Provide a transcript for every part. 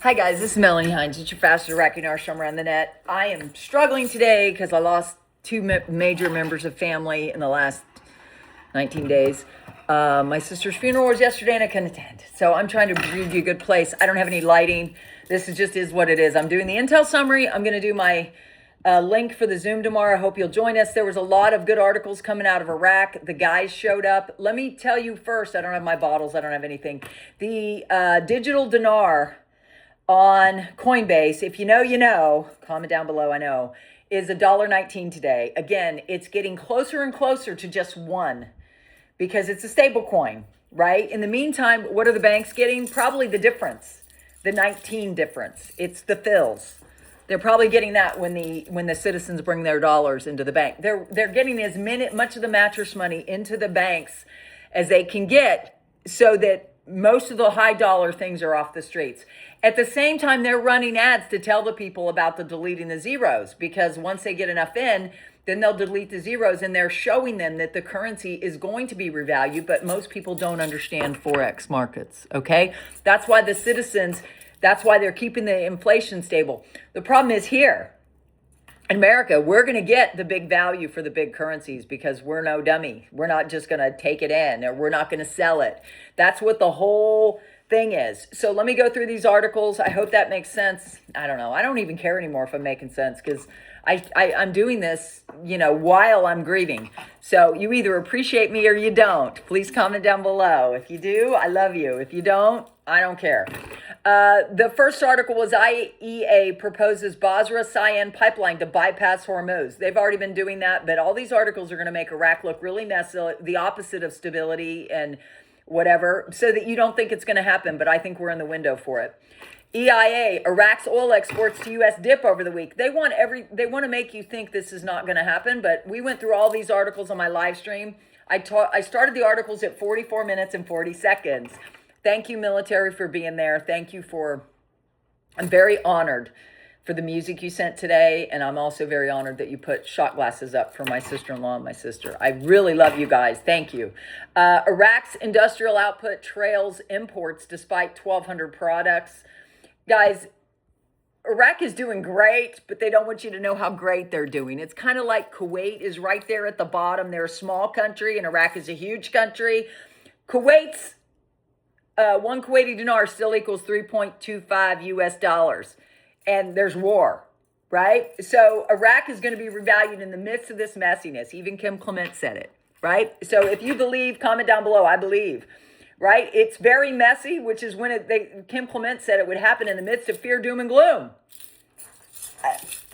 Hi guys, this is Melanie Hines. It's your fastest Iraqi Dinar from around the net. I am struggling today because I lost two major members of family in the last 19 days. My sister's funeral was yesterday and I couldn't attend. So I'm trying to bring you a good place. I don't have any lighting. This is what it is. I'm doing the intel summary. I'm going to do my link for the Zoom tomorrow. I hope you'll join us. There was a lot of good articles coming out of Iraq. The guys showed up. Let me tell you first, I don't have my bottles. I don't have anything. The digital dinar on Coinbase, if you know, you know, comment down below, I know, is $1.19 today. Again, it's getting closer and closer to just one because it's a stable coin, right? In the meantime, what are the banks getting? Probably the difference, the 19 difference. It's the fills. They're probably getting that when the citizens bring their dollars into the bank. They're getting as much of the mattress money into the banks as they can get so that most of the high dollar things are off the streets. At the same time, they're running ads to tell the people about the deleting the zeros, because once they get enough in, then they'll delete the zeros, and they're showing them that the currency is going to be revalued, but most people don't understand Forex markets, okay? That's why they're keeping the inflation stable. The problem is here in America, we're going to get the big value for the big currencies because we're no dummy. We're not just going to take it in, or we're not going to sell it. That's what the whole thing is. So let me go through these articles. I hope that makes sense. I don't know. I don't even care anymore if I'm making sense because I'm doing this, while I'm grieving. So you either appreciate me or you don't. Please comment down below. If you do, I love you. If you don't, I don't care. The first article was IEA proposes Basra Cyan pipeline to bypass Hormuz. They've already been doing that, but all these articles are going to make Iraq look really messy, the opposite of stability and whatever, so that you don't think it's going to happen, but I think we're in the window for it. EIA, Iraq's oil exports to U.S. dip over the week. They want to make you think this is not going to happen, but we went through all these articles on my live stream. I started the articles at 44 minutes and 40 seconds. Thank you, military, for being there. I'm very honored for the music you sent today, and I'm also very honored that you put shot glasses up for my sister-in-law and my sister. I really love you guys. Thank you. Iraq's industrial output trails imports despite 1,200 products. Guys, Iraq is doing great, but they don't want you to know how great they're doing. It's kind of like Kuwait is right there at the bottom. They're a small country, and Iraq is a huge country. Kuwait's one Kuwaiti dinar still equals 3.25 US dollars. And there's war, right? So Iraq is going to be revalued in the midst of this messiness. Even Kim Clement said it, right? So if you believe, comment down below. I believe, right? It's very messy, which is when Kim Clement said it would happen in the midst of fear, doom, and gloom.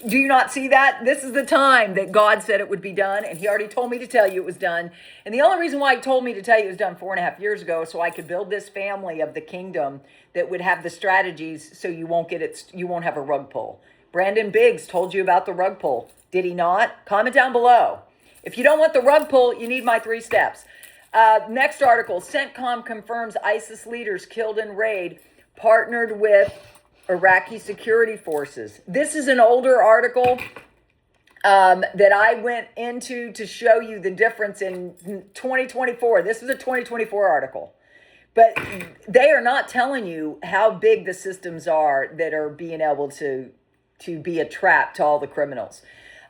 Do you not see that? This is the time that God said it would be done, and he already told me to tell you it was done. And the only reason why he told me to tell you it was done 4.5 years ago, so I could build this family of the kingdom that would have the strategies so you won't have a rug pull. Brandon Biggs told you about the rug pull. Did he not? Comment down below. If you don't want the rug pull, you need my 3 steps. Next article, CENTCOM confirms ISIS leaders killed in raid partnered with Iraqi security forces. This is an older article that I went into to show you the difference in 2024. This is a 2024 article. But they are not telling you how big the systems are that are being able to be a trap to all the criminals.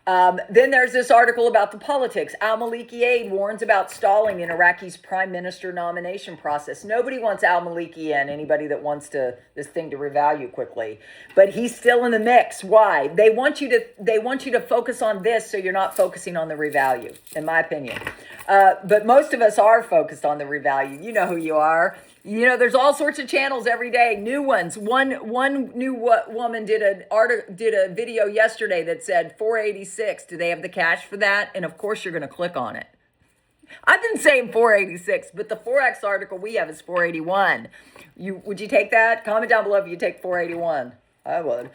Then there's this article about the politics. Al-Maliki aide warns about stalling in Iraqi's prime minister nomination process. Nobody wants Al-Maliki in, anybody that wants this thing to revalue quickly. But he's still in the mix. Why? They want you to focus on this so you're not focusing on the revalue, in my opinion. But most of us are focused on the revalue. You know who you are. There's all sorts of channels every day, new ones. One new woman did a video yesterday that said 486. Do they have the cash for that? And of course, you're going to click on it. I've been saying 486, but the Forex article we have is 481. Would you take that? Comment down below if you take 481. I would.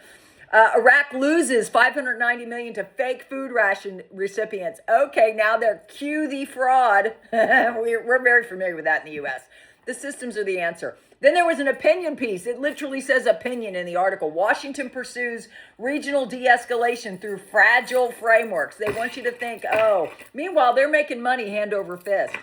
Iraq loses $590 million to fake food ration recipients. Okay, now they're cue the fraud. We're very familiar with that in the U.S. The systems are the answer. Then there was an opinion piece. It literally says opinion in the article. Washington pursues regional de-escalation through fragile frameworks. They want you to think, meanwhile, they're making money hand over fist.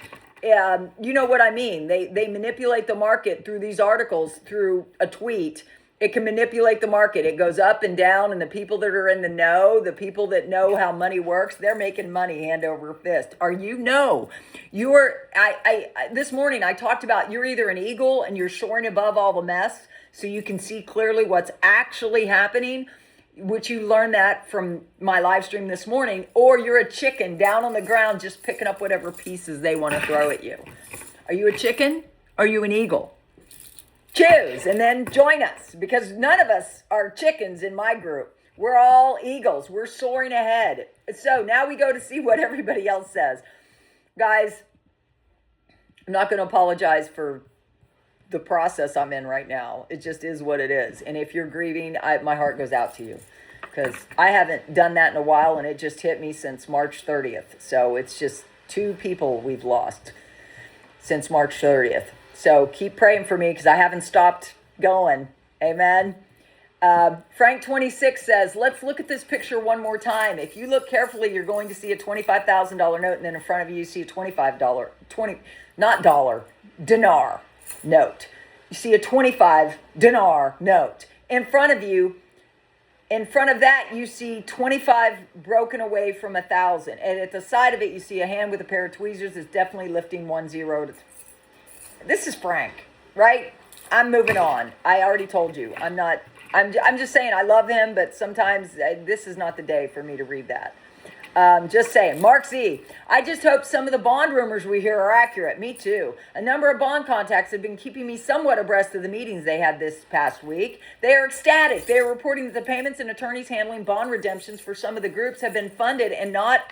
You know what I mean. They manipulate the market through these articles, through a tweet, It can manipulate the market. It goes up and down, and the people that are in the know, the people that know how money works, they're making money hand over fist. Are you? No. This morning I talked about you're either an eagle and you're soaring above all the mess so you can see clearly what's actually happening, which you learned that from my live stream this morning, or you're a chicken down on the ground just picking up whatever pieces they want to throw at you. Are you a chicken? Are you an eagle? Choose and then join us, because none of us are chickens in my group. We're all eagles. We're soaring ahead. So now we go to see what everybody else says. Guys, I'm not going to apologize for the process I'm in right now. It just is what it is. And if you're grieving, my heart goes out to you, because I haven't done that in a while, and it just hit me since March 30th. So it's just 2 people we've lost since March 30th. So keep praying for me, because I haven't stopped going. Amen. Frank 26 says, let's look at this picture one more time. If you look carefully, you're going to see a $25,000 note, and then in front of you see a dinar note. You see a 25 dinar note. In front of you, in front of that, you see 25 broken away from 1,000. And at the side of it, you see a hand with a pair of tweezers that's definitely lifting 1 0. This is Frank, right? I'm moving on. I already told you. I'm just saying I love him, but sometimes this is not the day for me to read that. Just saying. Mark Z, I just hope some of the bond rumors we hear are accurate. Me too. A number of bond contacts have been keeping me somewhat abreast of the meetings they had this past week. They are ecstatic. They are reporting that the payments and attorneys handling bond redemptions for some of the groups have been funded and not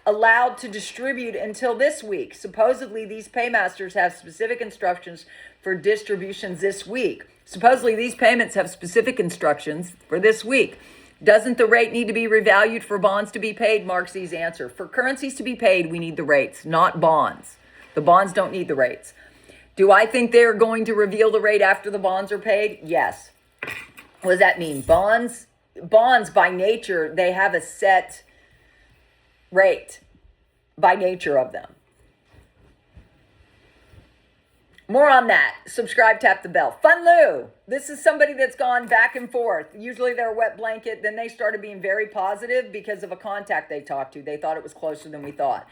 allowed to distribute until this week. Supposedly, these paymasters have specific instructions for distributions this week. Supposedly, these payments have specific instructions for this week. Doesn't the rate need to be revalued for bonds to be paid? Mark Z's answer. For currencies to be paid, we need the rates, not bonds. The bonds don't need the rates. Do I think they're going to reveal the rate after the bonds are paid? Yes. What does that mean? Bonds by nature, they have a set rate by nature of them. More on that. Subscribe, tap the bell. Fun Lou. This is somebody that's gone back and forth. Usually they're a wet blanket. Then they started being very positive because of a contact they talked to. They thought it was closer than we thought.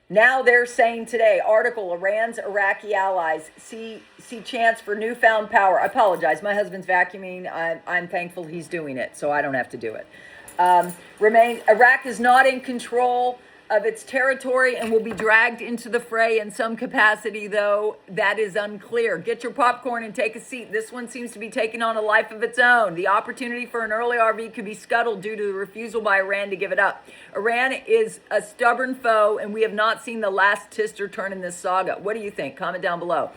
Now they're saying today, article, Iran's Iraqi allies see chance for newfound power. I apologize. My husband's vacuuming. I'm thankful he's doing it, so I don't have to do it. Iraq is not in control of its territory and will be dragged into the fray in some capacity, though that is unclear. Get your popcorn and take a seat. This one seems to be taking on a life of its own. The opportunity for an early RV could be scuttled due to the refusal by Iran to give it up. Iran is a stubborn foe, and we have not seen the last twist or turn in this saga. What do you think? Comment down below.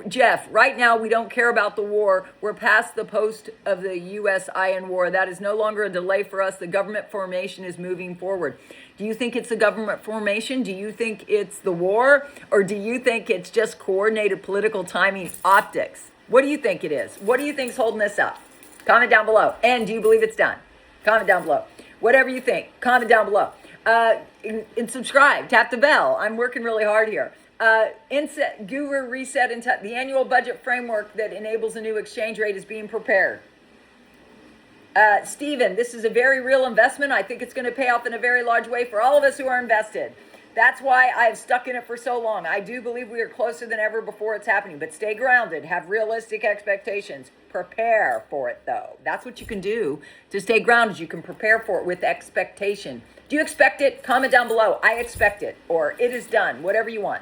Jeff, right now we don't care about the war. We're past the post of the U.S.-Iran war. That is no longer a delay for us. The government formation is moving forward. Do you think it's the government formation? Do you think it's the war? Or do you think it's just coordinated political timing optics? What do you think it is? What do you think's holding this up? Comment down below. And do you believe it's done? Comment down below. Whatever you think, comment down below. And subscribe, tap the bell. I'm working really hard here. Guru reset and the annual budget framework that enables a new exchange rate is being prepared. Stephen, this is a very real investment. I think it's going to pay off in a very large way for all of us who are invested. That's why I've stuck in it for so long. I do believe we are closer than ever before it's happening, but stay grounded, have realistic expectations. Prepare for it, though. That's what you can do to stay grounded. You can prepare for it with expectation. Do you expect it? Comment down below. I expect it, or it is done, whatever you want.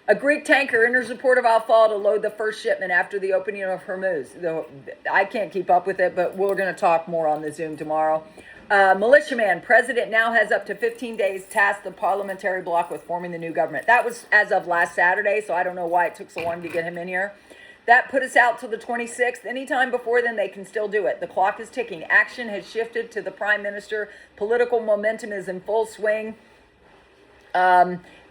A Greek tanker enters the port of Al-Fal to load the first shipment after the opening of Hormuz. I can't keep up with it, but we're going to talk more on the Zoom tomorrow. Militiaman, president now has up to 15 days tasked the parliamentary bloc with forming the new government. That was as of last Saturday, so I don't know why it took so long to get him in here. That put us out till the 26th. Anytime before then, they can still do it. The clock is ticking. Action has shifted to the prime minister. Political momentum is in full swing.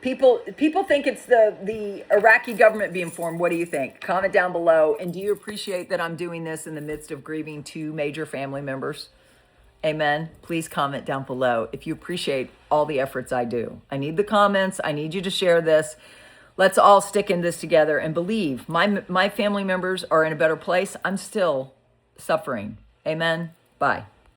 People think it's the Iraqi government being formed. What do you think? Comment down below. And do you appreciate that I'm doing this in the midst of grieving 2 major family members? Amen. Please comment down below if you appreciate all the efforts I do. I need the comments. I need you to share this. Let's all stick in this together and believe my family members are in a better place. I'm still suffering. Amen. Bye.